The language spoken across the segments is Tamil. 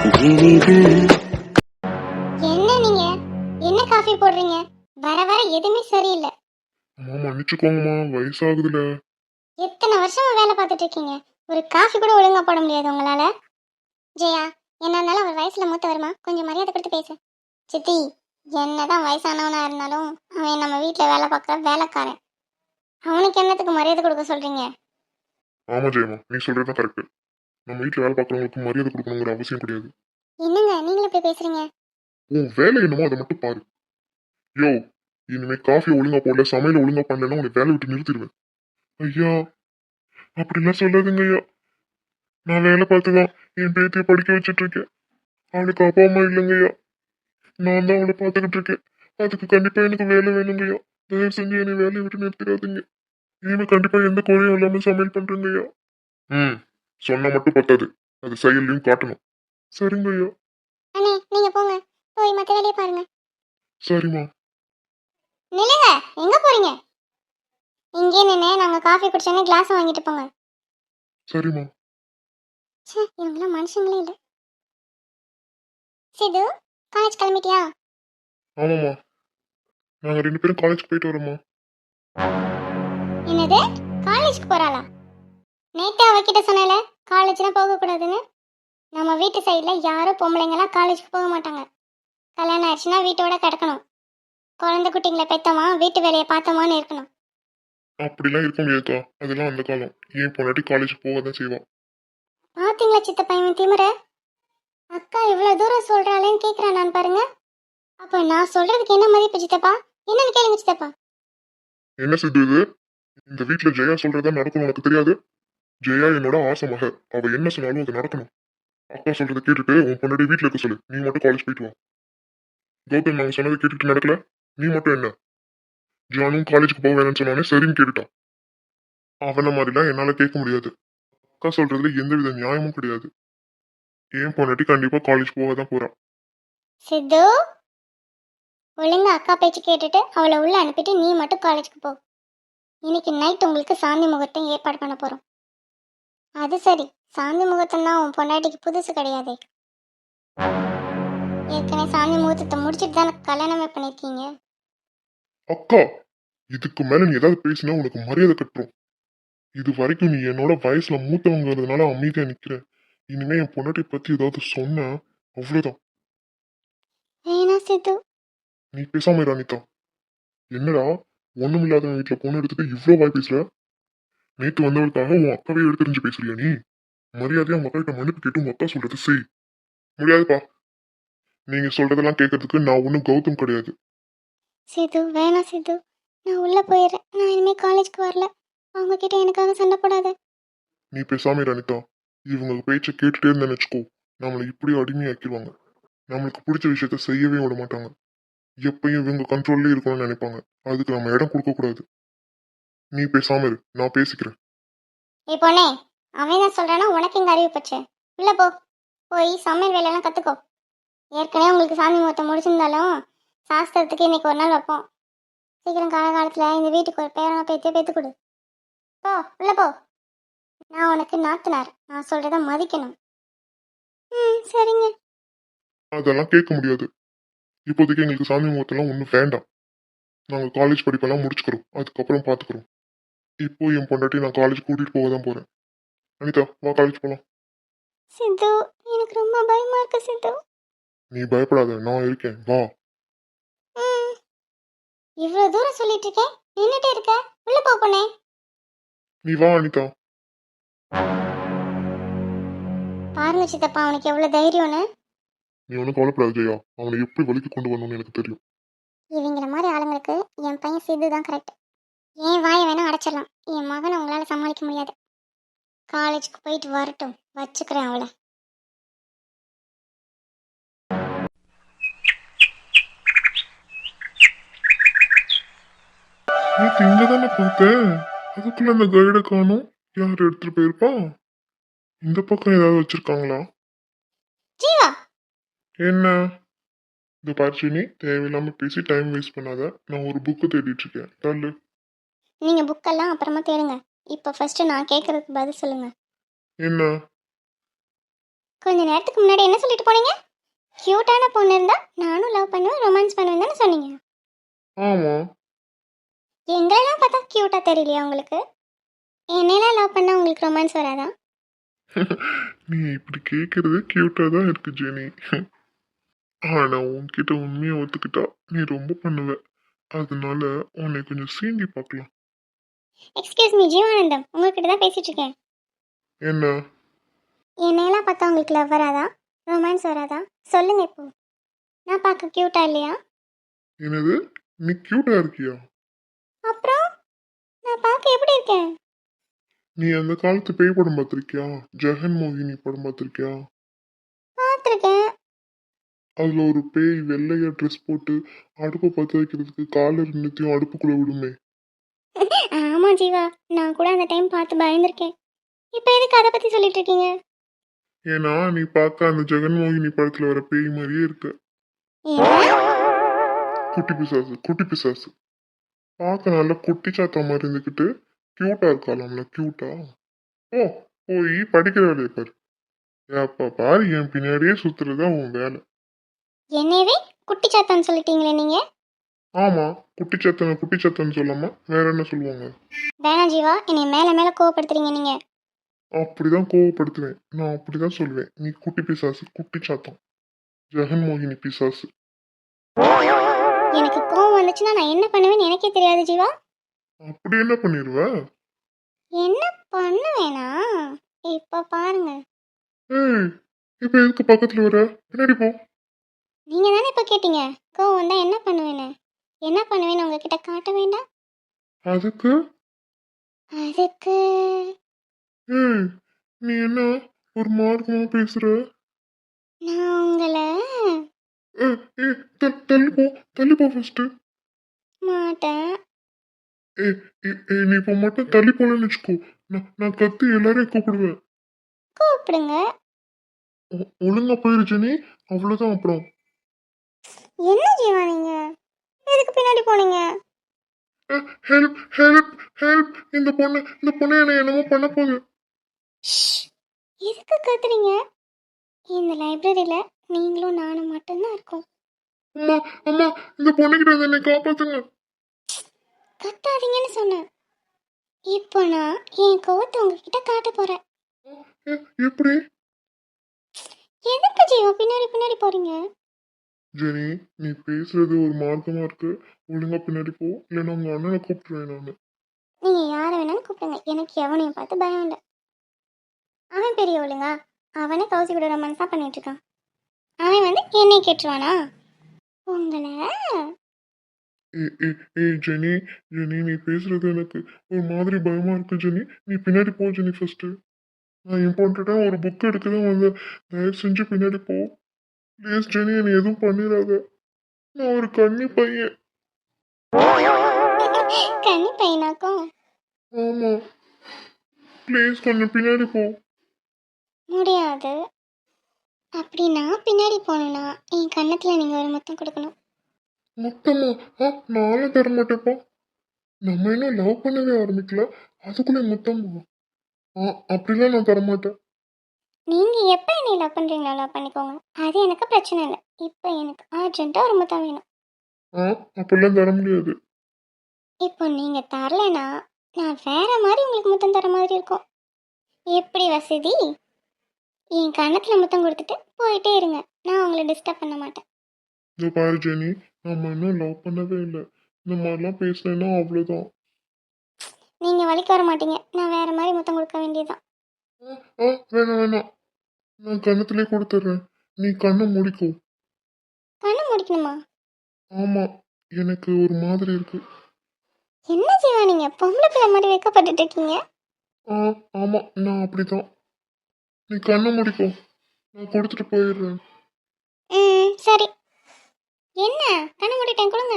இனிது. என்ன நீங்க என்ன காஃபி போடுறீங்க? வர வர எதுவுமே சரியில்லை. அம்மா மன்னிச்சுக்கோங்கம்மா, வயசாகுதுல. எத்தனை வருஷமா வேலை பார்த்துட்டு இருக்கீங்க, ஒரு காஃபி கூட ஒழுங்கா போட முடியாது உங்களால. ஜெயா, என்ன இருந்தாலும் அவர் வயசுல மூத்த வருமா, கொஞ்சம் மரியாதை கொடுத்து பேசு. சித்தி, என்னதான் வயசானவனா இருந்தாலும் அவன் நம்ம வீட்டில் வேலை பார்க்குற வேலைக்காரன். அவனுக்கு என்னத்துக்கு மரியாதை கொடுக்க சொல்றீங்க? ஆமா ஜெயம்மா, நீ சொல்றதுதான் கரெக்ட். நம்ம வீட்டுல வேலை பார்க்கறவங்களுக்கு மரியாதை கொடுக்கணுங்கிற அவசியம் கிடையாது. என்னங்க நீங்களும் இப்படி பேசுறீங்க? உன் வேலை என்னமோ அதை மட்டும் பாரு. யோ, இனிமே காஃபி ஒழுங்கா போடல, சமையல ஒழுங்கா பண்ணலன்னா உன்னை வேலை விட்டு நிறுத்திடுவேன். ஐயா, அப்படிலாம் சொல்லாதுங்க ஐயா. நான் வேலை பார்த்துதான் என் பேத்தியை படிக்க வச்சுட்டு இருக்கேன். அவனுக்கு அப்பா அம்மா இல்லைங்க ஐயா. நான் தான் அவளை பார்த்துக்கிட்டு இருக்கேன். அதுக்கு கண்டிப்பா எனக்கு வேலை வேணுங்க ஐயா. தயவு செஞ்சு என்னை வேலையை விட்டு நிறுத்திடாதீங்க. இனிமே கண்டிப்பா எந்த குறையும் இல்லாம சமையல் பண்றேங்க ஐயா. சொன்னா மட்டும் பத்தாது, அது செயல்லையும் காட்டணும். சரிங்க ஐயா. அண்ணே, நீங்க போங்க, போய் மற்ற வேலையை பாருங்க. சரிம்மா. நில்லுங்க, எங்க போறீங்க? இங்கே நின்று நாங்க காஃபி குடிச்சோன்னே கிளாஸ் வாங்கிட்டு போங்க. சரிம்மா. ச்சே, இவங்களாம் மனுஷங்களே இல்லை. சிது, காலேஜ் கிளம்பிட்டியா? ஆமாம்மா, நாங்க 2 பேரும் காலேஜ் போயிட்டு வரோம்மா. என்னது, காலேஜ்க்கு போறாளா? நேத்தே அவகிட்ட சொன்னல காலேஜ்லாம் போகக்கூடாதுன்னு. நம்ம வீட்டு சைடில் யாரும் பொம்பளைங்களாம் காலேஜுக்கு போக மாட்டாங்க. கல்யாணம் ஆயிடுச்சுன்னா வீட்டோட கிடக்கணும். குழந்தை குட்டிங்களை பெத்தோமா, வீட்டு வேலையை பார்த்தோமான்னு இருக்கணும். அப்படிலாம் இருக்க முடியாதுக்கா, அதெல்லாம் அந்த காலம். ஏன் பொண்டாட்டி காலேஜ் போக தான் செய்வான். பார்த்தீங்களா சித்தப்பா இவன் திமிர? அக்கா இவ்வளோ தூரம் சொல்கிறாளேன்னு கேட்குறான் நான் பாருங்க. அப்போ நான் சொல்கிறதுக்கு என்ன மதிப்பு சித்தப்பா? என்னன்னு கேளுங்க சித்தப்பா. என்ன சித்து இது? இந்த வீட்டுல ஜெயா சொல்றதா நடக்கணும், உனக்கு தெரியாது? ஜெயா என்னோட ஆசை மக. அவ என்ன சொன்னாலும் அது நடக்கணும். அக்கா சொல்றதை கேட்டுட்டு உன் பொண்டாட்டி வீட்டுல இருக்க சொல்லு. நீ மட்டும் காலேஜ் போயிட்டு வா. கௌதம் நாங்க சொன்னதை கேட்டுட்டு நடக்கல. நீ மட்டும் என்ன? ஜானும் காலேஜுக்கு போக வேணும்னு சொன்னானே சரின்னு கேட்டுட்டான். அவன மாதிரிலாம் என்னால கேட்க முடியாது. அக்கா சொல்றதுல எந்தவித நியாயமும் கிடையாது. ஏன் பொண்டாட்டி கண்டிப்பா காலேஜ் போக தான் போறான். சித்து, ஒழுங்கா அக்கா பேச்சு கேட்டுட்டு அவளை உள்ள அனுப்பிட்டு நீ மட்டும் காலேஜுக்கு போ. இன்னைக்கு நைட் உங்களுக்கு சாந்தி முகூர்த்தம் ஏற்பாடு பண்ண போகிறோம். அது சரி, சாந்தி முகூர்த்தம் தான் உன் பொண்டாட்டிக்கு புதுசு கிடையாதே. ஏற்கனவே சாந்தி முகூர்த்தத்தை முடிச்சுட்டு தானே கல்யாணமே பண்ணியிருக்கீங்க. அக்கா, இதுக்கு மேல நீ ஏதாவது பேசினா உனக்கு மரியாதை கட்டுரும். இது வரைக்கும் நீ என்னோட வயசுல மூத்தவங்கிறதுனால அமைதியா நிக்கிற. இனிமே என் பொண்டாட்டி பத்தி ஏதாவது சொன்ன அவ்வளவுதான். வேணா சித்து. நீ பேசாம இரு அனிதா. என்னடா, ஒண்ணுமில்லாத வீட்டுல பொண்ணு எடுத்துட்டு இவ்வளவு வாய் பேசுற? நேத்து வந்தவளுக்காக உன் அக்காவே எடுத்துரிஞ்சு பேசுறியா நீ? மரியாதையா உங்க அக்கா கிட்ட மன்னிப்பு கேட்டு உங்க அக்கா சொல்றது செய். முடியாதுப்பா. நீங்க சொல்றதெல்லாம் கேட்கறதுக்கு நான் ஒன்னும் கௌதம் கிடையாது. சித்து, வேணா சித்து. நான் உள்ள போயிடுறேன். நான் இனிமே காலேஜ்க்கு வரல. அவங்க கிட்ட எனக்காக சண்டை போடாத. நீ பேசாம இரு அனிதா. இவங்க பேச்சை கேட்டுட்டே இருந்தேன்னு வச்சுக்கோ, நம்மளை இப்படியே அடிமையாக்கிடுவாங்க. நம்மளுக்கு பிடிச்ச விஷயத்த செய்யவே விட மாட்டாங்க. எப்பயும் இவங்க கண்ட்ரோல்லே இருக்கணும்னு நினைப்பாங்க. அதுக்கு நம்ம இடம் கொடுக்க கூடாது. நீ பேசாம இரு, நான் பேசிக்கிறேன். ஏய் பொண்ணே, அவன் தான் சொல்றானா, உனக்கு எங்க அறிவு போச்சு? உள்ள போ, போய் சமையல் வேலையெல்லாம் கத்துக்கோ. ஏற்கனவே உங்களுக்கு சாமி முகூர்த்தம் முடிச்சிருந்தாலும் சாஸ்திரத்துக்கு இன்னைக்கு ஒரு நாள் வைப்போம். சீக்கிரம் காலகாலத்துல இந்த வீட்டுக்கு ஒரு பேரனை பேத்தியோ பேத்து கொடு. போ, உள்ள போ. நான் உனக்கு நாத்தனார், நான் சொல்றத மதிக்கணும். சரிங்க. அதெல்லாம் கேட்க முடியாது. இப்போதைக்கு எங்களுக்கு சாமி முகூர்த்தம்லாம் ஒன்றும் வேண்டாம். நாங்கள் காலேஜ் படிப்பெல்லாம் முடிச்சுக்கிறோம், அதுக்கப்புறம் பார்த்துக்கிறோம். இப்போ என் பொண்டாட்டி நான் காலேஜ் கூட்டிட்டு போக தான் போறேன். அனிதா, வா காலேஜ் போகலாம். சித்து, எனக்கு ரொம்ப பயமா இருக்கு சித்து. நீ பயப்படாத, நான் இருக்கேன், வா. இவ்வளவு தூரம் சொல்லிட்டு இருக்கேன், நின்னுட்டே இருக்க. உள்ள போ பொண்ணே. நீ வா அனிதா. பாருங்க சித்தப்பா, அவனுக்கு எவ்வளவு தைரியம்னு. நீ ஒன்றும் கவலைப்படாத ஜெயா, அவனை எப்படி வலிக்கு கொண்டு வரணும்னு எனக்கு தெரியும். இவங்கள மாதிரி ஆளுங்களுக்கு என் பையன் சித்து தான் கரெக்ட். என் வாயை வேணா அடைச்சிடலாம், என் மகனை உங்களால சமாளிக்க முடியாது. காலேஜுக்கு போயிட்டு வரட்டும், வச்சுக்கிறேன் அவளை. நேற்று இங்க தானே பார்த்தேன், அதுக்குள்ள அந்த கைடை காணும். யார் எடுத்துட்டு போயிருப்பா? இந்த பக்கம் ஏதாவது வச்சிருக்காங்களா? ஜீவா, என்ன? இந்த பரிச்சினி தேவையில்லாம பேசி டைம் வேஸ்ட் பண்ணாத. நான் ஒரு புக்கு தேடிட்டு இருக்கேன், தள்ளு. நீங்க புக்கெல்லாம் அப்புறமா தேடுங்க. இப்போ ஃபர்ஸ்ட் நான் கேட்கறதுக்கு பதில் சொல்லுங்க. என்ன? கொஞ்ச நேரத்துக்கு முன்னாடி என்ன சொல்லிட்டு போனீங்க? கியூட்டான பொண்ணு இருந்தா நானும் லவ் பண்ணுவேன், ரொமான்ஸ் பண்ணுவேன் தானே சொன்னீங்க. ஆமா. எங்களெல்லாம் பார்த்தா கியூட்டா தெரியலையா உங்களுக்கு? என்னையெல்லாம் லவ் பண்ணா உங்களுக்கு ரொமான்ஸ் வராதா? நீ இப்படி கேட்கறது கியூட்டா தான் இருக்கு ஜெனி. ஆனா உன்கிட்ட உண்மையை ஒத்துக்கிட்டா நீ ரொம்ப பண்ணுவ. அதனால உன்னை கொஞ்சம் சீண்டி பார்க்கலாம். எக்ஸ்கியூஸ் மீ ஜீவானந்தம், உங்ககிட்ட தான் பேசிட்டு இருக்கேன். என்ன? என்னையெல்லாம் பார்த்தா உங்களுக்கு லவ் வராதா, ரொமான்ஸ் வராதா? சொல்லுங்க இப்போ. நான் பார்க்க கியூட்டா இல்லையா? என்னது? நீ கியூட்டா இருக்கியா? அப்புறம் நான் பார்க்க எப்படி இருக்கேன்? நீ அந்த காலத்து பேய் படம் பார்த்திருக்கியா? ஜெகன் மோகினி படம் பார்த்திருக்கியா? பார்த்துருக்கேன். அதுல ஒரு பேய் வெள்ளையா ட்ரெஸ் போட்டு அடுப்பை பற்ற வைக்கிறதுக்கு காலை ரெண்டுத்தையும் அடுப்புக்குள்ள விடுமே. ஆமா ஜீவா, நான் கூட அந்த டைம் பார்த்து பயந்துருக்கேன். இப்போ எதுக்கு அதை பற்றி சொல்லிட்டு இருக்கீங்க? ஏன்னா நீ பார்க்க அந்த ஜெகன் மோகினி படத்துல வர பேய் மாதிரியே இருக்க. என்ன? குட்டி பிசாசு, குட்டி பிசாசு. பார்க்க நல்லா குட்டி சாத்தா மாதிரி இருந்துக்கிட்டு கியூட்டா இருக்காளாம்ல, கியூட்டா. ஓ, போய் படிக்கிற வேலையை பாரு. அப்பா பாரு, என் பின்னாடியே சுத்துறதா உன் வேலை. என்னவே குட்டி சாத்தான்னு சொல்லிட்டீங்களே நீங்க? ஆமா, குட்டிச்சத்தன்னு சொல்லாம வேற என்ன சொல்லுவாங்க? வேணாம் ஜீவா, என்னை மேலே மேலே கோவப்படுத்துறீங்க நீங்க. அப்படிதான் கோவப்படுத்துவேன். நான் அப்படிதான் சொல்லுவேன். நீ குட்டி பிசாசு, குட்டி சாத்தம், ஜெகன் மோகினி பிசாசு. எனக்கு கோவம் வந்துச்சுன்னா நான் என்ன பண்ணுவேன்னு எனக்கே தெரியாது ஜீவா. அப்படி என்ன பண்ணிடுவ? என்ன பண்ணுவேனா? இப்போ பாருங்க. ஏய், இப்ப எதுக்கு பக்கத்துல வர? பின்னாடி போ. நீங்க தானே இப்போ கேட்டீங்க கோவம் வந்தா என்ன பண்ணுவேன்னு. என்ன பண்ணுவேன்னு உங்ககிட்ட காட்ட வேண்டாம்? அதுக்கு அதுக்கு ஏய், நீ என்ன ஒரு மார்க்கமா பேசுற? நான் உங்களை ஏய், ஏய், தள்ளி போ, தள்ளி போ ஃபர்ஸ்ட். மாட்டேன். ஏய், ஏய், நீ இப்போ மட்டும் தள்ளி போலன்னு வச்சுக்கோ. நான் கத்தி எல்லாரையும் கூப்பிடுவேன். கூப்பிடுங்க. ஒழுங்கா போயிருச்சு நீ, அவ்வளவுதான். அப்புறம் என்ன ஜீவா நீங்க எதுக்கு பின்னாடி போனீங்க? Help, help, help. இந்த பொண்ணு என்னை என்னமோ பண்ண போகுது. ஷ், எதுக்கு கத்துறீங்க? இந்த லைப்ரரியில நீங்களும் நானும் மட்டும்தான் இருக்கோம். அம்மா, அம்மா, இந்த பொண்ணுகிட்ட இருந்து என்னை காப்பாத்துங்க. கத்தாதீங்கன்னு சொன்னேன். இப்போ நான் என் கோவத்தை உங்ககிட்ட காட்ட போறேன். எப்படி? எதுக்கு ஜீவா பின்னாடி பின்னாடி போறீங்க? ஜெனி, நீ பேசுறது ஒரு மார்க்கமா இருக்கு. ஒழுங்கா பின்னாடி போ, இல்லைன்னா உங்க அண்ணனை கூப்பிட்டுருவேன் நானு. நீங்க யாரை வேணாலும் கூப்பிடுங்க, எனக்கு எவனையும் பார்த்து பயம் இல்லை. அவன் பெரிய ஒழுங்கா, அவனே கௌசி கூட ரொமான்ஸா பண்ணிட்டு இருக்கான். அவன் வந்து என்னை கேட்டுருவானா உங்களை? ஏய் ஜெனி, நீ பேசுறது எனக்கு ஒரு மாதிரி பயமா இருக்கு ஜெனி. நீ பின்னாடி போ ஜெனி ஃபர்ஸ்ட். நான் இம்பார்ட்டண்டா ஒரு புக் எடுக்க தான் வந்தேன். தயவு செஞ்சு பின்னாடி போ ப்ளீஸ் ஜெனி. என்னை எதுவும் பண்ணிடாத. நான் ஒரு கன்னி பையன். கன்னி பையனாக்கும்? ஆமா, ப்ளீஸ் கொஞ்சம் பின்னாடி போ. முடியாது. அப்படி நான் பின்னாடி போகணுன்னா என் கன்னத்துல நீங்க ஒரு முத்தம் கொடுக்கணும். மொத்தமா? நானும் தர மாட்டேப்பா. நம்ம இன்னும் லவ் பண்ணவே ஆரம்பிக்கல, அதுக்குள்ளே மொத்தமா? அப்படிலாம் நான் தர மாட்டேன். நீங்க எப்போ என்னை லவ் பண்றீங்களோ லவ் பண்ணிக்கோங்க, அது எனக்கு பிரச்சனை இல்லை. இப்போ எனக்கு அர்ஜென்ட்டா ஒரு முத்தம் வேணும். அப்படிலாம் தர முடியாது. இப்போ நீங்க தரலைன்னா நான் வேற மாதிரி உங்களுக்கு முத்தம் தர மாதிரி இருக்கும். எப்படி வசதி? என் கன்னத்துல முத்தம் கொடுத்துட்டு போயிட்டே இருங்க, நான் உங்களை டிஸ்டர்ப் பண்ண மாட்டேன். இந்த பாரு ஜெனி, நம்ம இன்னும் லவ் பண்ணவே இல்லை. இந்த மாதிரிலாம் பேசினேன்னா அவ்வளோதான். நீங்க வலிக்க வர மாட்டீங்க, நான் வேற மாதிரி முத்தம் கொடுக்க வேண்டியதுதான். வேணாம், நான் கன்னத்திலே கொடுத்துட்றேன். நீ கண்ணை முடிக்கோ. கண்ணு முடிக்கணுமா? ஆமா, எனக்கு ஒரு மாதிரி இருக்கு. என்ன ஜீவா நீங்க பொம்பளை பிள்ளை மாதிரி வைக்கப்பட்டுட்டு இருக்கீங்க? ஆமா, நான் அப்படிதான். நீ கண்ணை முடிக்கோ, நான் கொடுத்துட்டு போயிடுறேன். சரி. என்ன கண்ணு மூடிட்டேன், கொடுங்க.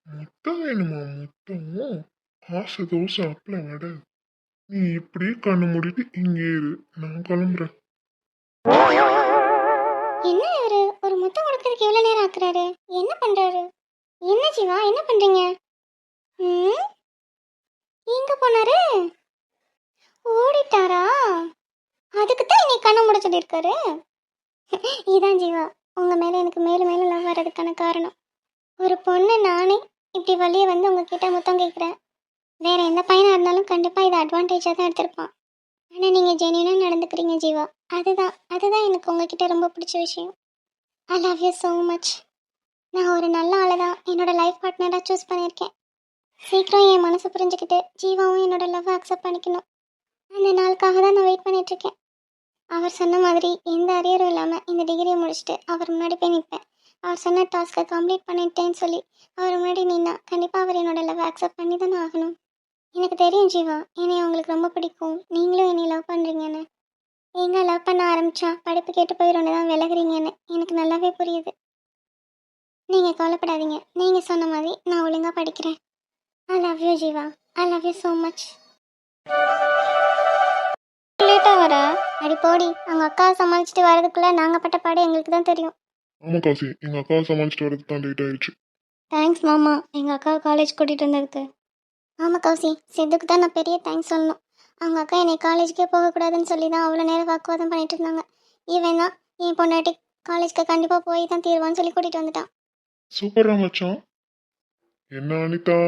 முட்டை வேணுமா? முட்டம் ஆசை தோசை அப்பள வடை. நீ இப்படி கண்ணு மூடிட்டு இங்கே இரு, நான் கிளம்புறேன். என்ன இவரு ஒரு முத்தம் கொடுக்கறதுக்கு எவ்வளவு நேரம் ஆக்குறாரு? என்ன பண்றாரு? என்ன ஜீவா என்ன பண்றீங்க? எங்க போனாரு? ஓடிட்டாரா? அதுக்கு தான் நீ கண்ணை சொல்லியிருக்காரு. இதான் ஜீவா, உங்க மேல எனக்கு மேலும் மேலும் லவ் வர்றதுக்கான காரணம். ஒரு பொண்ணு நானே இப்படி வழியே வந்து உங்ககிட்ட முத்தம் கேட்குறேன். வேற எந்த பையனா இருந்தாலும் கண்டிப்பா இதை அட்வான்டேஜாக தான் எடுத்திருப்பான். ஆனா நீங்க ஜென்யூனா நடந்துக்கிறீங்க ஜீவா. அதுதான் எனக்கு உங்ககிட்ட ரொம்ப பிடிச்ச விஷயம். ஐ லவ் யூ so மச். நான் ஒரு நல்ல ஆளை தான் என்னோட லைஃப் பார்ட்னராக சூஸ் பண்ணியிருக்கேன். சீக்கிரம் என் மனசை புரிஞ்சுக்கிட்டு ஜீவாவும் என்னோட லவ் அக்செப்ட் பண்ணிக்கணும். அந்த நாளுக்காக தான் நான் வெயிட் பண்ணிட்டு இருக்கேன். அவர் சொன்ன மாதிரி எந்த அரியரும் இல்லாமல் இந்த டிகிரியை முடிச்சுட்டு அவர் முன்னாடி போய் நிற்பேன். அவர் சொன்ன டாஸ்க்கை கம்ப்ளீட் பண்ணிட்டேன்னு சொல்லி அவர் முன்னாடி நின்னா கண்டிப்பாக அவர் என்னோட லவ் அக்செப்ட் பண்ணி தானே ஆகணும். எனக்கு தெரியும் ஜீவா, என்னை உங்களுக்கு ரொம்ப பிடிக்கும். நீங்களும் என்னை லவ் பண்ணுறீங்கன்னு. எங்க லவ் பண்ண ஆரம்பிச்சா படிப்பு கேட்டு போயிடொன்று தான் விலகுறீங்கன்னு எனக்கு நல்லாவே புரியுது. நீங்கள் கவலைப்படாதீங்க. நீங்கள் சொன்ன மாதிரி நான் ஒழுங்காக படிக்கிறேன். ஐ love you Jeeva. I love you so much. லேட்டாக வர அடி போடி. அவங்க அக்காவை சமாளிச்சுட்டு வரதுக்குள்ளே நாங்கள் பட்ட பாடு எங்களுக்கு தான் தெரியும். ஆமா காசி, எங்க அக்காவை சமாளிச்சுட்டு வரது தான் லேட் ஆயிடுச்சு. தேங்க்ஸ் மாமா, எங்கள் அக்காவை காலேஜ் கூட்டிகிட்டு வந்ததுக்கு. ஆமாம் கௌசி, சித்துக்கு தான் நான் பெரிய தேங்க்ஸ் சொல்லணும். அவங்க அக்கா என்னை காலேஜுக்கே போகக்கூடாதுன்னு சொல்லி தான் அவ்வளோ நேரம் வாக்குவாதம் பண்ணிட்டு இருந்தாங்க. இவன் தான் என் பொண்டாட்டி காலேஜ்க்கு கண்டிப்பாக போய் தான் தீர்வான்னு சொல்லி கூட்டிகிட்டு வந்துட்டான். சூப்பரா மச்சான். என்ன அனிதா,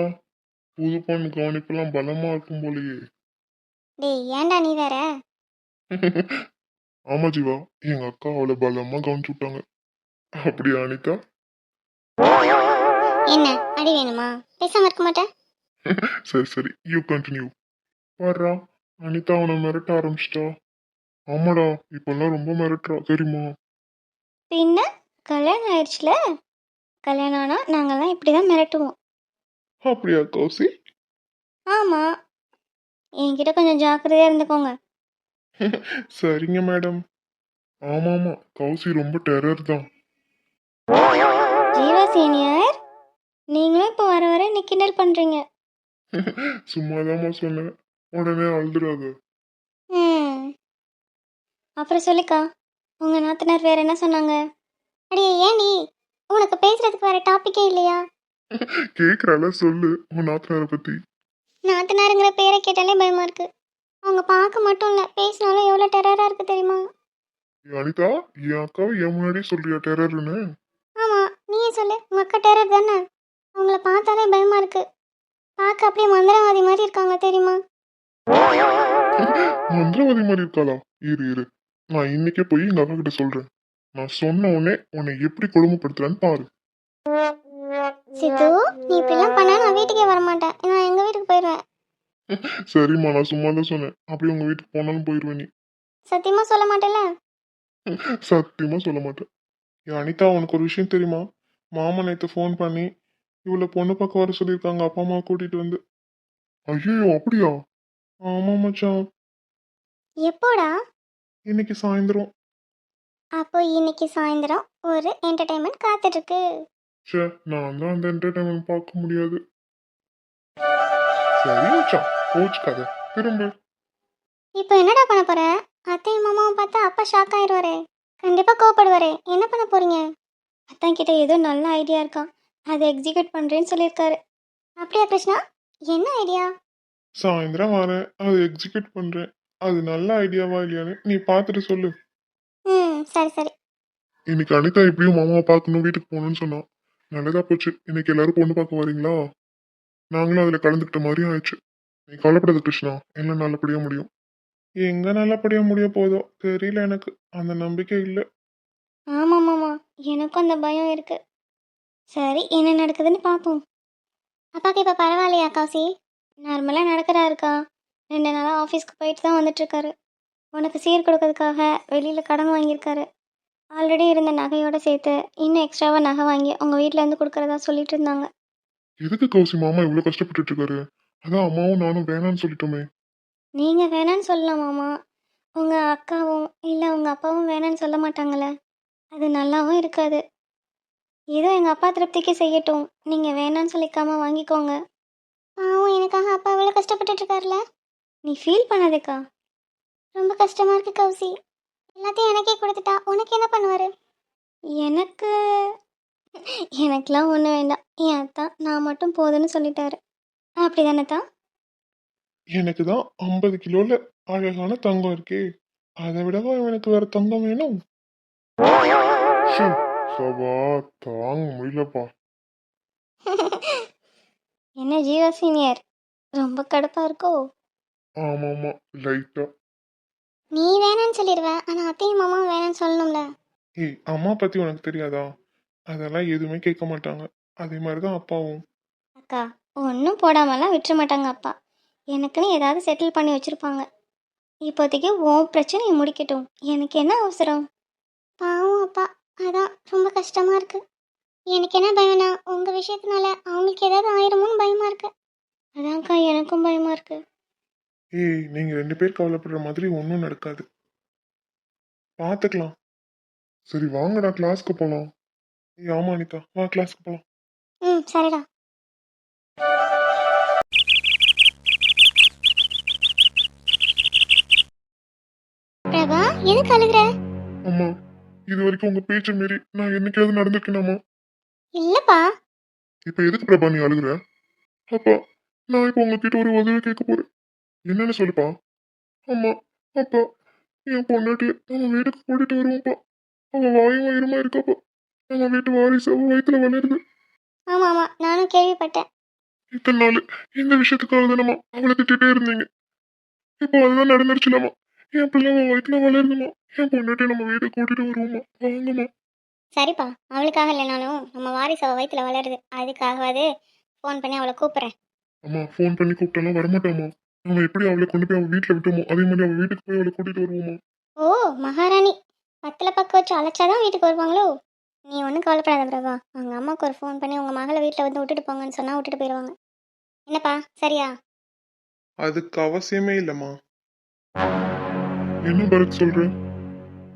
புது பொண்ணு கவனிப்பெல்லாம் பலமா இருக்கும் போலயே. டேய் ஏன்டா நீ வேற. ஆமா ஜீவா, எங்க அக்கா அவளை பலமா கவனிச்சு விட்டாங்க. அப்படியா அனிதா? என்ன அடி வேணுமா? பேசாமல் இருக்க மாட்டேன். சரி சரி, யூ கண்டினியூ. பாடுறா, அனிதா அவனை மிரட்ட ஆரம்பிச்சிட்டா. ஆமாடா, இப்பெல்லாம் ரொம்ப மிரட்டுறா தெரியுமா? பின்ன கல்யாணம் ஆயிடுச்சுல. கல்யாணம் ஆனால் நாங்கள்லாம் இப்படி தான் மிரட்டுவோம். அப்படியா கௌசி? ஆமாம், என்கிட்ட கொஞ்சம் ஜாக்கிரதையாக இருந்துக்கோங்க. சரிங்க மேடம். ஆமா ஆமா, கௌசி ரொம்ப டெரர் தான். ஜீவா சீனியர், நீங்களும் இப்போ வர வர இன்னைக்கு கிண்டல் பண்ணுறீங்க. சும்மாதாம்மா சொன்னேன், உடனே அழுதுறாத. ம், அப்புறம் சொல்லிக்கா, உங்கள் நாத்தனார் வேற என்ன சொன்னாங்க? அடியே ஏண்டி, உனக்கு பேசுறதுக்கு வேற டாப்பிக்கே இல்லையா? கேக்குறால, சொல்லு உன் நாத்தனாரை பத்தி. நாத்தனாருங்கிற பேரை கேட்டாலே பயமா இருக்கு. அவங்க பார்க்க மட்டும் இல்லை, பேசினாலும் எவ்வளோ டெரராக இருக்கு தெரியுமா? ஏய் அனிதா, என் அக்காவை என் முன்னாடியே சொல்றியா டெரர்னு? ஆமாம், நீயே சொல்லு, உங்கள் அக்கா டெரர் தானே? அவங்கள பார்த்தாலே பயமா இருக்கு. பார்க்க அப்படியே மந்திரவாதி மாதிரி இருக்காங்க தெரியுமா? மந்திரவாதி மாதிரி இருக்காளா? இரு இரு, நான் இன்னைக்கே போய் எங்க அக்கா கிட்ட சொல்றேன். நான் சொன்ன உடனே உன்னை எப்படி கொடுமைப்படுத்துறேன்னு பாரு. சித்து, நீ இப்படிலாம் பண்ணா நான் வீட்டுக்கே வர மாட்டேன். நான் எங்கள் வீட்டுக்கு போயிடுவேன். சரிம்மா, நான் சும்மா தான் சொன்னேன். அப்படியே உங்க வீட்டுக்கு போனாலும் போயிடுவேன் நீ. சத்தியமாக சொல்ல மாட்டேல்ல? சத்தியமா சொல்ல மாட்டேன். ஏன் அனிதா, உனக்கு ஒரு விஷயம் தெரியுமா? மாமா நேற்று ஃபோன் பண்ணி இவளை பொண்ணு பார்க்க வர சொல்லியிருக்காங்க, அப்பா அம்மா கூட்டிட்டு வந்து. ஐயோ அப்படியா? ஆமா மச்சான், எப்போடா? இன்னைக்கு சாயந்தரம். அப்போ இன்னைக்கு சாயந்தரம் ஒரு என்டர்டைன்மெண்ட் காத்துட்ருக்கு. ச்சே, நான் தான் அந்த என்டர்டைன்மெண்ட் பார்க்க முடியாது. சரி மச்சான், கோச்சுக்காத, திரும்ப. இப்போ என்னடா பண்ண போற? அத்தையும் மாமாவும் பார்த்தா அப்பா ஷாக் ஆயிடுவாரே, கண்டிப்பாக கோவப்படுவாரே. என்ன பண்ண போறீங்க? அத்தான் கிட்ட ஏதோ நல்ல ஐடியா இருக்கா, அதை எக்ஸிக்யூட் பண்ணுறேன்னு சொல்லியிருக்காரு. அப்படியா கிருஷ்ணா? என்ன ஐடியா? சாயந்தரம் வரேன், அதை எக்ஸிக்யூட் பண்றேன். அது நல்ல ஐடியாவா இல்லையான்னு நீ பார்த்துட்டு சொல்லு. ம், சரி சரி. இன்னைக்கு அனிதா எப்படியும் மாமாவை பார்க்கணும், வீட்டுக்கு போகணும்னு சொன்னா. நல்லதா போச்சு. இன்னைக்கு எல்லாரும் பொண்ணு பார்க்க வரீங்களா? நாங்களும் அதில் கலந்துக்கிட்ட மாதிரியும் ஆயிடுச்சு. நீ கவலைப்படாத கிருஷ்ணா, எல்லாம் நல்லபடியா முடியும். எங்க நல்லபடியா முடிய போதோ தெரியல, எனக்கு அந்த நம்பிக்கை இல்லை. ஆமாம் மாமா, எனக்கும் அந்த பயம் இருக்கு. சரி, என்ன நடக்குதுன்னு பார்ப்போம். அப்பாக்கு இப்போ பரவாயில்லையா கௌசி? நார்மலாக நடக்கிறாருக்கா. 2 நாளாக ஆஃபீஸ்க்கு போயிட்டு தான் வந்துட்டுருக்காரு. உனக்கு சீர் கொடுக்கறதுக்காக வெளியில் கடன் வாங்கியிருக்காரு. ஆல்ரெடி இருந்த நகையோடு சேர்த்து இன்னும் எக்ஸ்ட்ராவாக நகை வாங்கி உங்கள் வீட்டிலேருந்து கொடுக்குறதா சொல்லிட்டு இருந்தாங்க. எதுக்கு கௌசி மாமா இவ்வளவு கஷ்டப்பட்டுட்டு இருக்காரு? அதான் அம்மாவும் நானும் வேணாம்னு சொல்லிட்டோமே. நீங்கள் வேணான்னு சொல்லலாம் மாமா, உங்கள் அக்காவும் இல்லை உங்கள் அப்பாவும் வேணான்னு சொல்ல மாட்டாங்களே, அது நல்லாவும் இருக்காது. ஏதோ எங்கள் அப்பா திருப்திக்கு செய்யட்டும், நீங்கள் வேணான்னு சொல்லிக்காம வாங்கிக்கோங்க. பாவம், எனக்காக அப்பா இவ்வளோ கஷ்டப்பட்டுட்டு இருக்காருல. நீ ஃபீல் பண்ணாதேக்கா. ரொம்ப கஷ்டமாக இருக்கு கௌசி. எல்லாத்தையும் எனக்கே கொடுத்துட்டா உனக்கு என்ன பண்ணுவார்? எனக்கெலாம் ஒன்றும் வேண்டாம். என் அத்தான் நான் மட்டும் போதுன்னு சொல்லிட்டாரு. அப்படி தானே தான்? எனக்கு தான் 50 கிலோல அழகான தங்கம் இருக்கே, அதை விடவா இவனுக்கு வேற தங்கம் வேணும்? ஷோ, சபா, தாங்க முடியலப்பா. என்ன ஜீவா சீனியர், ரொம்ப கடுப்பா இருக்கோ? ஆமா ஆமா, லைட்டா. நீ வேணான்னு சொல்லிடுவ, ஆனா அத்தையும் மாமா வேணான்னு சொல்லணும்ல. ஏய், அம்மா பத்தி உனக்கு தெரியாதா? அதெல்லாம் எதுவுமே கேட்க மாட்டாங்க. அதே மாதிரிதான் அப்பாவும். அக்கா, ஒன்றும் போடாமலாம் விட்டுற மாட்டாங்க அப்பா. எனக்குன்னு ஏதாவது செட்டில் பண்ணி வச்சிருப்பாங்க. இப்போதைக்கு உன் பிரச்சனையை முடிக்கட்டும், எனக்கு என்ன அவசரம்? பாவம் அப்பா, அதான் ரொம்ப கஷ்டமா இருக்கு. எனக்கு என்ன பயம்னா உங்க விஷயத்தினால அவங்களுக்கு ஏதாவது ஆயிருமோன்னு பயமா இருக்கு. அதான்க்கா எனக்கும் பயமா இருக்கு. ஏய், நீங்க 2 பேர் கவலைப்படுற மாதிரி ஒன்றும் நடக்காது. பார்த்துக்கலாம். சரி வாங்கடா, கிளாஸ்க்கு போலாம். ஏய் ஆமா அனிதா, வா கிளாஸ்க்கு போலாம். ம், சரிடா. பிரபா, எதுக்கு அழுகுற? அம்மா, இது வரைக்கும் உங்க பேச்சை மீறி நான் என்னைக்காவது நடந்திருக்கேனாமா? இல்லப்பா. இப்ப எதுக்கு பிரபா நீ அழுகுற? அப்பா, நான் இப்ப உங்ககிட்ட ஒரு உதவி கேட்க போறேன். என்னன்னு சொல்லுப்பா. அம்மா, அப்பா, என் பொண்டாட்டிய நம்ம வீட்டுக்கு கூட்டிட்டு வருவோம்ப்பா. அவ வாயும் வயிறுமா இருக்காப்பா. நம்ம வீட்டு வாரிசு அவ வயித்துல வளருது. ஆமா ஆமா, நானும் கேள்விப்பட்டேன். இத்தனை நாள் இந்த விஷயத்துக்காக தானம்மா அவளை திட்டிட்டே இருந்தீங்க. இப்போ அதுதான் நடந்துருச்சுலம்மா. என் பிள்ளை அவன் வயித்துல வளருதுமா. என் பொண்டாட்டிய நம்ம வீட்டுக்கு கூட்டிட்டு வருவோம்மா. வாங்கம்மா. சரிப்பா, அவளுக்காக இல்லைனாலும் நம்ம வாரிசு அவ வயித்துல வளருது, அதுக்காகவாது ஃபோன் பண்ணி அவளை கூப்பிட்றேன். அம்மா, ஃபோன் பண்ணி கூப்பிட்டாலும் வரமாட்டாமா. நம்ம எப்படி அவளை கொண்டு போய் அவ வீட்டுல விட்டோமோ அதே மாதிரி அவ வீட்டுக்கு போய் அவளை கூட்டிட்டு வருவோமா. ஓ, மகாராணி. பத்துல பக்கம் வச்சு அழைச்சாதான் வீட்டுக்கு வருவாங்களோ? நீ ஒன்றும் கவலைப்படாத பிரபா. அவங்க அம்மாவுக்கு ஒரு ஃபோன் பண்ணி உங்கள் மகளை வீட்டில் வந்து விட்டுட்டு போங்கன்னு சொன்னால் விட்டுட்டு போயிடுவாங்க. என்னப்பா, சரியா? அதுக்கு அவசியமே இல்லம்மா. என்ன பரத் சொல்ற?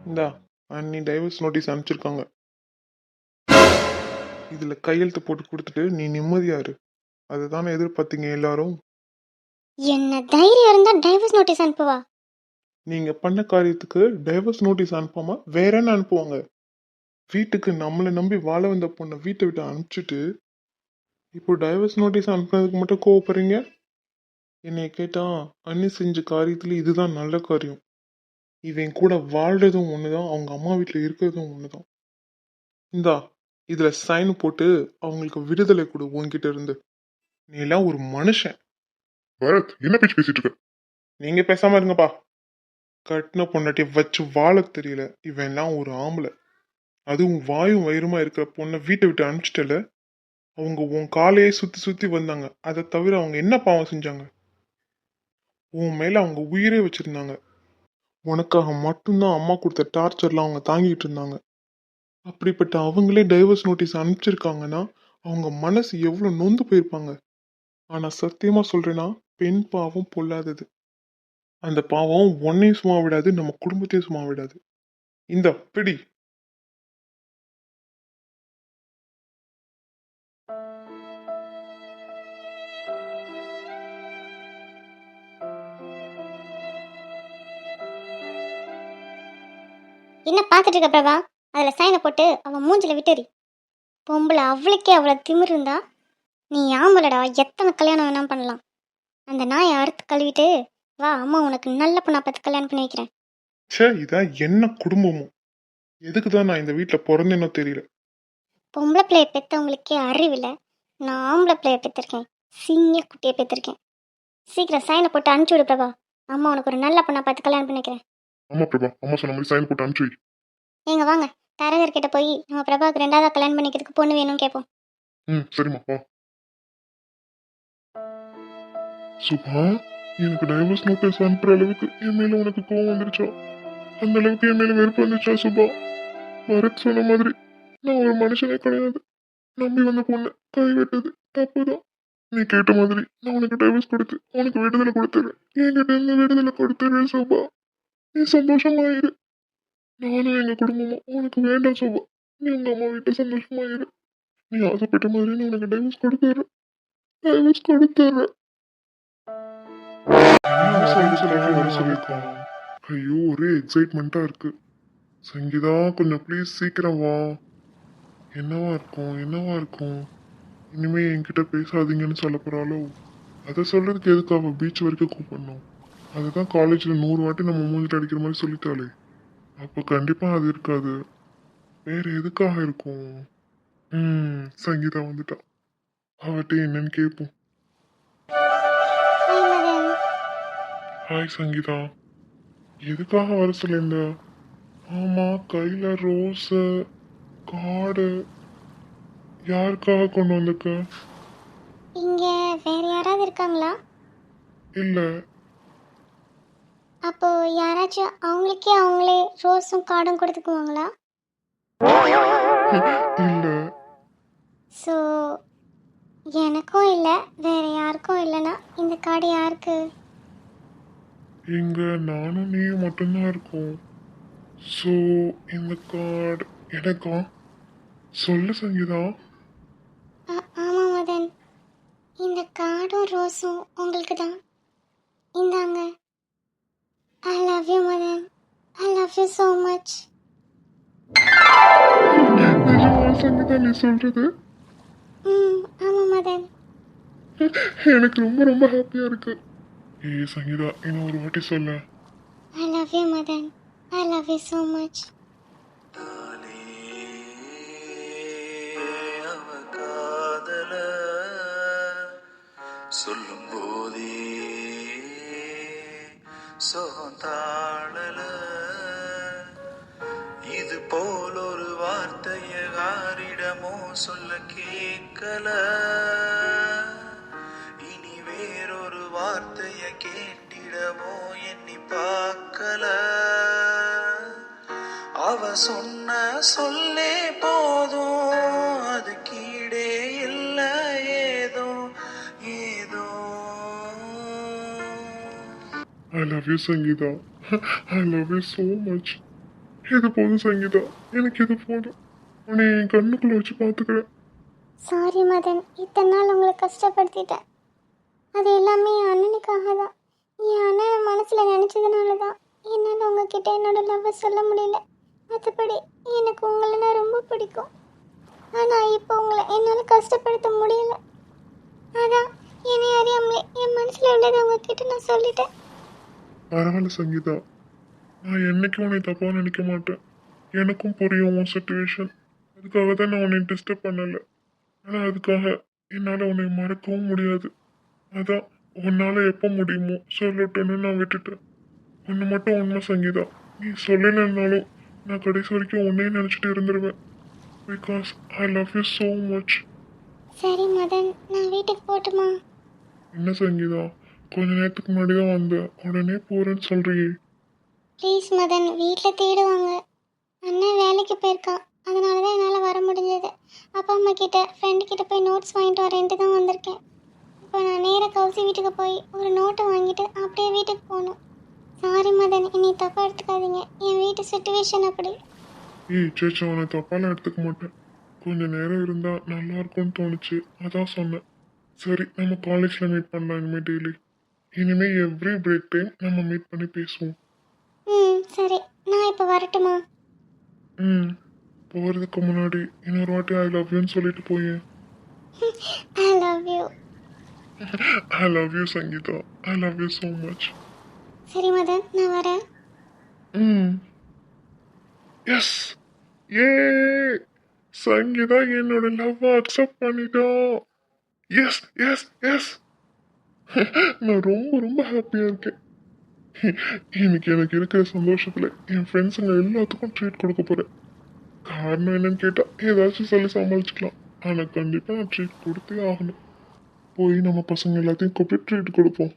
இந்தா, அண்ணி டைவர்ஸ் நோட்டீஸ் அனுப்பிச்சிருக்காங்க. இதுல கையெழுத்து போட்டு கொடுத்துட்டு நீ நிம்மதியா இரு. அதுதானே எதிர்பார்த்தீங்க எல்லாரும். என்ன தைரியம் இருந்தால் டைவர்ஸ் நோட்டீஸ் அனுப்புவா? நீங்க பண்ண காரியத்துக்கு டைவர்ஸ் நோட்டீஸ் அனுப்பாம வேற என்ன அனுப்புவாங்க? வீட்டுக்கு நம்மளை நம்பி வாழ வந்த பொண்ணை வீட்டை விட்டு அனுப்பிச்சிட்டு இப்போ டைவர்ஸ் நோட்டீஸ் அனுப்புனதுக்கு மட்டும் கோவப்படுறீங்க? என்னைய கேட்டா அண்ணி செஞ்ச காரியத்துல இதுதான் நல்ல காரியம். இவன் கூட வாழ்றதும் ஒண்ணுதான், அவங்க அம்மா வீட்டுல இருக்கிறதும் ஒண்ணுதான். இந்தா, இதுல சைன் போட்டு அவங்களுக்கு விடுதலை கொடு உன்கிட்ட இருந்து. நீ எல்லாம் ஒரு மனுஷன். பரத், என்ன பேச்சு பேசிட்டு இருக்க? நீங்க பேசாம இருங்கப்பா. கட்டின பொண்டாட்டிய வச்சு வாழ தெரியல இவன் எல்லாம் ஒரு ஆம்பளை. அதுவும் வாயும் வயிறுமா இருக்கிற பொண்ணை வீட்டை விட்டு அனுப்பிச்சிட்டல. அவங்க உன் காலையே சுத்தி சுத்தி வந்தாங்க. அதை தவிர அவங்க என்ன பாவம் செஞ்சாங்க? உன் மேல அவங்க உயிரே வச்சிருந்தாங்க. உனக்காக மட்டும்தான் அம்மா கொடுத்த டார்ச்சர்லாம் அவங்க தாங்கிட்டு இருந்தாங்க. அப்படிப்பட்ட அவங்களே டைவர்ஸ் நோட்டீஸ் அனுப்பிச்சிருக்காங்கன்னா அவங்க மனசு எவ்வளவு நொந்து போயிருப்பாங்க. ஆனா சத்தியமா சொல்றேன்னா, பெண் பாவம் பொல்லாதது. அந்த பாவம் உன்னையும் சும்மா விடாது, நம்ம குடும்பத்தையும் சும்மா விடாது. இந்த பிடி. என்ன பார்த்துட்டு இருக்க பிரபா? அதில் சைனை போட்டு அவன் மூஞ்சில விட்டுறி. பொம்பளை அவளுக்கே அவ்வளோ திமிரு இருந்தா நீ ஆம்பளடா, எத்தனை கல்யாணம் வேணாம் பண்ணலாம். அந்த நாயை அறுத்து கழுவிட்டு வா, அம்மா உனக்கு நல்ல பொண்ணா பார்த்து கல்யாணம் பண்ணி வைக்கிறேன். ச்சே, இதான் என்ன குடும்பமோ? எதுக்கு தான் நான் இந்த வீட்டில் பிறந்தேனோ தெரியல. பொம்பளை பிள்ளைய பெற்றவங்களுக்கே அறிவில்லை. நான் ஆம்பளை பிள்ளைய பெற்றிருக்கேன், சிங்க குட்டியை பெற்றிருக்கேன். சீக்கிரம் சைனை போட்டு அனுப்பிச்சி விடு பிரபா. அம்மா உனக்கு ஒரு நல்ல பொண்ணா பார்த்து கல்யாணம் பண்ணி வைக்கிறேன். ஆமா பிரபா, அம்மா சொன்ன மாதிரி சைன் போட்டு அனுப்பிச்சு. நீங்க வாங்க, தரகர்கிட்ட போய் நம்ம பிரபாவுக்கு 2வது கல்யாணம் பண்ணிக்கிறதுக்கு பொண்ணு வேணும்னு கேட்போம். சரிம்மா, வா. சுபா, எனக்கு டைவர்ஸ் நோட்டீஸ் அனுப்புற அளவுக்கு என் மேல உனக்கு கோவம் வந்துருச்சா? அந்த அளவுக்கு என் மேல வெறுப்பு வந்துச்சா சுபா? பரத் சொன்ன மாதிரி நான் ஒரு மனுஷனே கிடையாது. நம்பி வந்த பொண்ணு கை வெட்டது தப்புதான். நீ கேட்ட மாதிரி நான் உனக்கு டைவர்ஸ் கொடுத்து உனக்கு விடுதலை கொடுத்துறேன். என்கிட்ட இருந்து விடுதலை கொடுத்துறேன் சுபா. நீ சந்தோஷமா இரு. நானும் எங்க குடும்பமும் உனக்கு வேண்டாம் சுபா. நீ உங்க அம்மா வீட்டை சந்தோஷமா இரு. நீ ஆசைப்பட்ட மாதிரி நான் உனக்கு டைவர்ஸ் கொடுத்துறேன். டைவர்ஸ் கொடுத்துறேன். ஐயோ, ஒரே எக்ஸைட்மெண்டா இருக்கு. சங்கீதா, கொஞ்சம் ப்ளீஸ் சீக்கிரம் வா. என்னவா இருக்கும், என்னவா இருக்கும்? இனிமே என்கிட்ட பேசாதீங்கன்னு சொல்ல போறாளோ? அதை சொல்றதுக்கு எதுக்கு அவ பீச் வரைக்கும் கூப்பிடணும்? அதுதான் காலேஜில் 100 வாட்டி நம்ம மூஞ்சிட்டு அடிக்கிற மாதிரி சொல்லிட்டாளே. அப்போ கண்டிப்பாக அது இருக்காது. வேற எதுக்காக இருக்கும்? சங்கீதா வந்துட்டா. அவட்ட என்னன்னு கேட்போம். ஹாய் மதன். ஹாய் சங்கீதா. எதுக்காக வர சொல்லியிருந்த? ஆமாம், கையில் ரோஸு கார்டு யாருக்காக கொண்டு வந்திருக்க? இங்கே வேற யாராவது இருக்காங்களா? இல்லை. அப்போ யாராச்சும் அவங்களுக்கே அவங்களே ரோஸும் கார்டும் கொடுத்துக்குவாங்களா? இல்லை. ஸோ எனக்கும் இல்லை வேற யாருக்கும் இல்லைன்னா இந்த கார்டு யாருக்கு? இங்க நானும் நீயும் மட்டும்தான் இருக்கோம். ஸோ இந்த கார்டு எனக்கா? சொல்லு சங்கீதா. ஆமாம் மதன், இந்த கார்டும் ரோஸும் உங்களுக்கு தான். இந்தாங்க. I love you Madan. I love you so much. நிஜமா சங்கீதா நீ சொல்றது? ஆமாம் மதன். எனக்கு ரொம்ப ரொம்ப ஹாப்பியா இருக்கு. ஏய் சங்கீதா, இன்னும் ஒரு வாட்டி சொல்ல. I love you Madan. I love you so much. சொல்லும் போதே சோந்தாளல இது போல் ஒரு வார்த்தைய யாரிடமோ சொல்ல கேட்கல. இனி வேறொரு வார்த்தைய கேட்டிடமோ எண்ணி பார்க்கல. அவ சொன்ன சொல்லே போதும், அது கீழே இல்ல ஏதோ ஏதோ. ஐ love you Sangeetha. I love you so much. இது போதும் சங்கீதா, எனக்கு இது போதும். உன்னை என் கண்ணுக்குள்ள வச்சு பார்த்துக்கிறேன். சாரி மதன், இத்தனை நாள் உங்களை கஷ்டப்படுத்திட்டேன். அது எல்லாமே என் அண்ணனுக்காக தான். என் அண்ணனை மனசில் நினச்சதுனால தான் என்னால் உங்ககிட்ட என்னோட லவ்வை சொல்ல முடியல. மற்றபடி எனக்கு உங்களை ரொம்ப பிடிக்கும். ஆனால் இப்போ உங்களை என்னால் கஷ்டப்படுத்த முடியல. அதான் என்னை அறியாமலே என் மனசில் உள்ளதை உங்ககிட்ட நான் சொல்லிட்டேன். பரவாயில்ல சங்கீதா, நான் என்னைக்கும் உன்னை தப்பாக நினைக்க மாட்டேன். எனக்கும் புரியும் உன் சுச்சுவேஷன். அதுக்காக தான் நான் உன்னை டிஸ்டர்ப் பண்ணலை. ஆனால் அதுக்காக என்னால் உன்னை மறக்கவும் முடியாது. அதான் உன்னால் எப்போ முடியுமோ சொல்லட்டும்னு நான் விட்டுட்டேன். ஒன்று மட்டும் உண்மை சங்கீதா, நீ சொல்லலைன்னாலும் நான் கடைசி வரைக்கும் உன்னையே நினச்சிட்டு இருந்துருவேன். Because I love you so much. சரி மதன், நான் வீட்டுக்கு போட்டுமா? என்ன சங்கீதா, கொஞ்ச நேரத்துக்கு முன்னாடி தான் வந்தேன், உடனே போகிறேன்னு சொல்கிறியே. ப்ளீஸ் மதன், வீட்டில் தேடுவாங்க. அண்ணன் வேலைக்கு போயிருக்கான், அதனால தான் என்னால் வர முடிஞ்சது. அப்பா அம்மா கிட்ட ஃப்ரெண்டு கிட்ட போய் நோட்ஸ் வாங்கிட்டு வரேன்ட்டு தான் வந்திருக்கேன். இப்போ நான் நேராக கௌசி வீட்டுக்கு போய் ஒரு நோட்டை வாங்கிட்டு அப்படியே வீட்டுக்கு போகணும். சாரி மதன், என்னை தப்பாக எடுத்துக்காதீங்க. என் வீட்டு சுச்சுவேஷன் அப்படி. ஏய் சேச்சா, உன்னை தப்பாலாம் எடுத்துக்க மாட்டேன். கொஞ்சம் நேரம் இருந்தால் நல்லா இருக்கும்னு தோணுச்சு, அதான் சொன்னேன். சரி, நம்ம காலேஜில் மீட் பண்ணலாம் இனிமேல் டெய்லி. இனிமேல் எவ்ரி பிரேக் டைம் நம்ம மீட் பண்ணி பேசுவோம். சரி, நான் இப்போ வரட்டுமா? போகிறதுக்கு முன்னாடி இன்னொரு வாட்டி ஐ லவ் யூன்னு சொல்லிட்டு போயேன். I love you. I love you Sangeetha. I love you so much. சரி மதன், நான் வரேன். எஸ், ஏ சங்கீதா என்னோட லவ்வை அக்செப்ட் பண்ணிட்டா. Yes yes yes. நான் ரொம்ப ரொம்ப ஹாப்பியாக இருக்கேன். இன்னைக்கு எனக்கு இருக்கிற சந்தோஷத்தில் என் ஃப்ரெண்ட்ஸுங்க எல்லாத்துக்கும் ட்ரீட் கொடுக்க போகிறேன். காரணம் என்னன்னு கேட்டால் ஏதாச்சும் சொல்லி சமாளிச்சுக்கலாம். ஆனால் கண்டிப்பாக நான் ட்ரீட் கொடுத்தே ஆகணும். போய் நம்ம பசங்க எல்லாத்தையும் கூப்பிட்டு ட்ரீட் கொடுப்போம்.